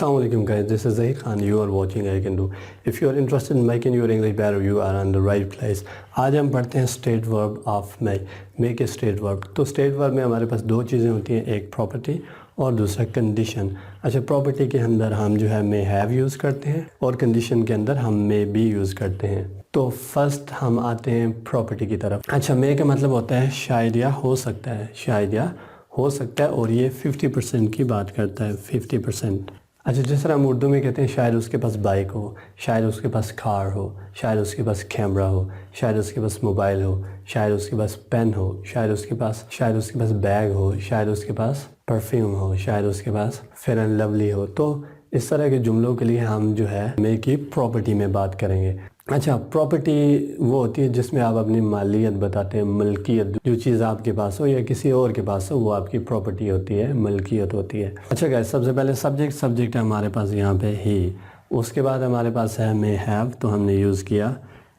Assalamu alaikum guys, this is Zaheer Khan. You are watching I Can Do. If you are interested in making your English better, you are on the right place. आज हम पढ़ते हैं state verb of make a state verb. तो state verb में हमारे पास दो चीज़ें होती हैं, एक प्रॉपर्टी और दूसरा कंडीशन। अच्छा, प्रॉपर्टी के अंदर हम जो है मे हैव यूज़ करते हैं और कंडीशन के अंदर हम मे बी यूज़ करते हैं। तो फर्स्ट हम आते हैं प्रॉपर्टी की तरफ। अच्छा, मे का मतलब होता है शायद या हो सकता है, शायद या हो सकता है, और ये 50% की बात करता है, 50%। अच्छा, जिस तरह हम उर्दू में कहते हैं शायद उसके पास बाइक हो, शायद उसके पास कार हो, शायद उसके पास कैमरा हो, शायद उसके पास मोबाइल हो, शायद उसके पास पेन हो, शायद उसके पास बैग हो, शायद उसके पास परफ्यूम हो, शायद उसके पास फेयर एंड लवली हो। तो इस तरह के जुमलों के लिए हम जो है मे की प्रॉपर्टी में बात करेंगे। अच्छा, प्रॉपर्टी वो होती है जिसमें आप अपनी मालियत बताते हैं, मलकियत, जो चीज़ आपके पास हो या किसी और के पास हो वो आपकी प्रॉपर्टी होती है, मलकियत होती है। अच्छा गाइस, सबसे पहले सब्जेक्ट है हमारे पास यहाँ पे ही। उसके बाद हमारे पास है मे हैव, तो हमने यूज़ किया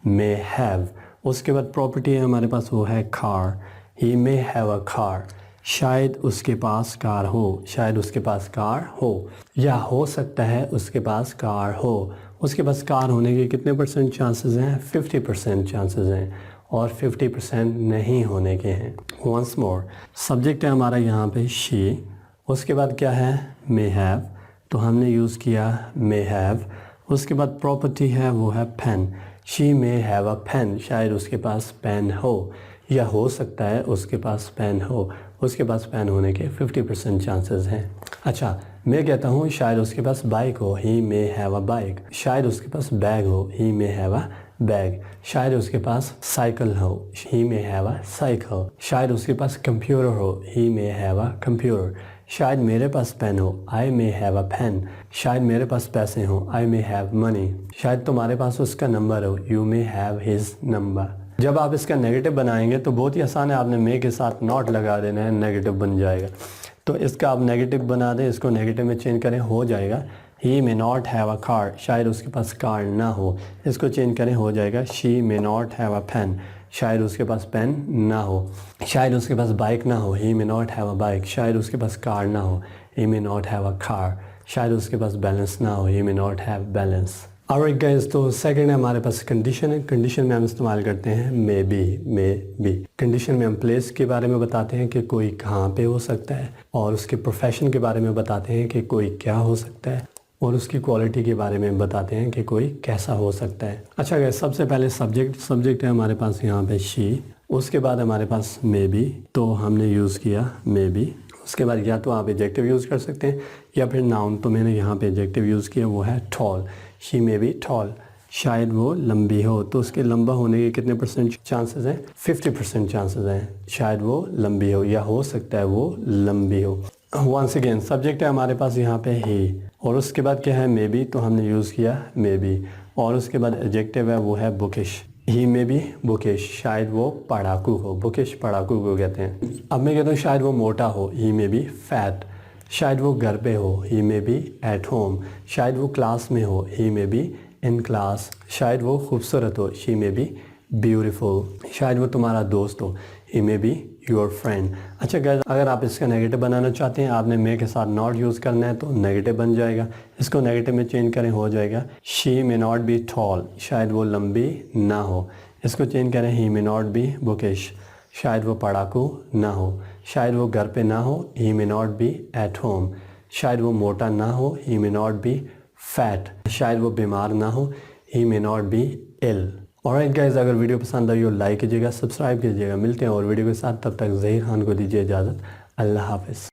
मे हैव। उसके बाद प्रॉपर्टी है हमारे पास, वो है car. He may have a car. शायद उसके पास कार हो, शायद उसके पास कार हो, या हो सकता है उसके पास कार हो। उसके पास कार होने के कितने परसेंट चांसेस हैं? 50% चांसेस हैं, और 50% नहीं होने के हैं। वंस मोर, सब्जेक्ट है हमारा यहाँ पे शी। उसके बाद क्या है? मे हैव, तो हमने यूज़ किया मे हैव। उसके बाद प्रॉपर्टी है, वो है pen. She may have a pen, शायद उसके पास पेन हो, या हो सकता है उसके पास पेन हो। उसके पास पेन होने के 50% चांसेस हैं। अच्छा, मैं कहता हूँ शायद उसके पास बाइक हो, he may have a bike. शायद उसके पास बैग हो, he may have a bag. शायद उसके पास साइकिल हो, he may have a cycle. शायद उसके पास कंप्यूटर हो, he may have a computer. शायद मेरे पास पेन हो, आई मे हैव अ पेन। शायद मेरे पास पैसे हो, आई मे हैव मनी। शायद तुम्हारे पास उसका नंबर हो, you may have his number. जब आप इसका नेगेटिव बनाएंगे तो बहुत ही आसान है, आपने मे के साथ नॉट लगा देना है, नेगेटिव बन जाएगा। तो इसका आप नेगेटिव बना दें, इसको नेगेटिव में चेंज करें, हो जाएगा he may not have a car. शायद उसके पास कार ना हो, इसको चेंज करें, हो जाएगा she may not have a pen. शायद उसके पास पेन ना हो। शायद उसके पास बाइक ना हो, he may not have a bike. शायद उसके पास कार ना हो, he may not have a car. शायद उसके पास बैलेंस ना हो, he may not have balance. Alright guys, तो सेकंड है हमारे पास कंडीशन है। कंडीशन में हम इस्तेमाल करते हैं मे बी। कंडीशन में हम प्लेस के बारे में बताते हैं कि कोई कहाँ पे हो सकता है, और उसके प्रोफेशन के बारे में बताते हैं कि कोई क्या हो सकता है, और उसकी क्वालिटी के बारे में बताते हैं कि कोई कैसा हो सकता है। अच्छा गाइस, सबसे पहले सब्जेक्ट है हमारे पास यहाँ पे शी। उसके बाद हमारे पास मे बी, तो हमने यूज़ किया मे बी। उसके बाद या तो आप एडजेक्टिव यूज़ कर सकते हैं या फिर नाउन, तो मैंने यहाँ पे एडजेक्टिव यूज़ किया, वो है tall. She may be tall. शायद वो लंबी हो, तो उसके लंबा होने के कितने परसेंट चांसेस हैं? 50% चांसेस हैं, शायद वो लंबी हो, या हो सकता है वो लंबी हो। वंस अगेन, सब्जेक्ट है हमारे पास यहाँ पे ही, और उसके बाद क्या है? मे बी, तो हमने यूज़ किया मे बी। और उसके बाद एडजेक्टिव है, वो है bookish. He may be bookish, शायद वो पढ़ाकू हो। बुकिश पढ़ाकू को कहते हैं। अब मैं कहता हूँ शायद वो मोटा हो, ही मे बी फैट। शायद वो घर पे हो, he may be at home. शायद वो क्लास में हो, he may be in class. शायद वो खूबसूरत हो, शी मे बी ब्यूटीफुल। शायद वो तुम्हारा दोस्त हो, he may be your friend. अच्छा गाइस, अगर आप इसका नेगेटिव बनाना चाहते हैं, आपने मे के साथ नॉट यूज़ करना है, तो नेगेटिव बन जाएगा। इसको नेगेटिव में चेंज करें, हो जाएगा she may not B tall. शायद वो लंबी ना हो, इसको चेंज करें, ही मे नॉट बी बुकिश। शायद वो पढ़ाकू ना हो। शायद वो घर पे ना हो, he may not be at home. शायद वो मोटा ना हो, he may not be fat. शायद वो बीमार ना हो, he may not be ill. Alright guys, अगर वीडियो पसंद आई हो लाइक कीजिएगा, सब्सक्राइब कीजिएगा। मिलते हैं और वीडियो के साथ, तब तक ज़हीर खान को दीजिए इजाज़त। अल्लाह हाफ़िज़।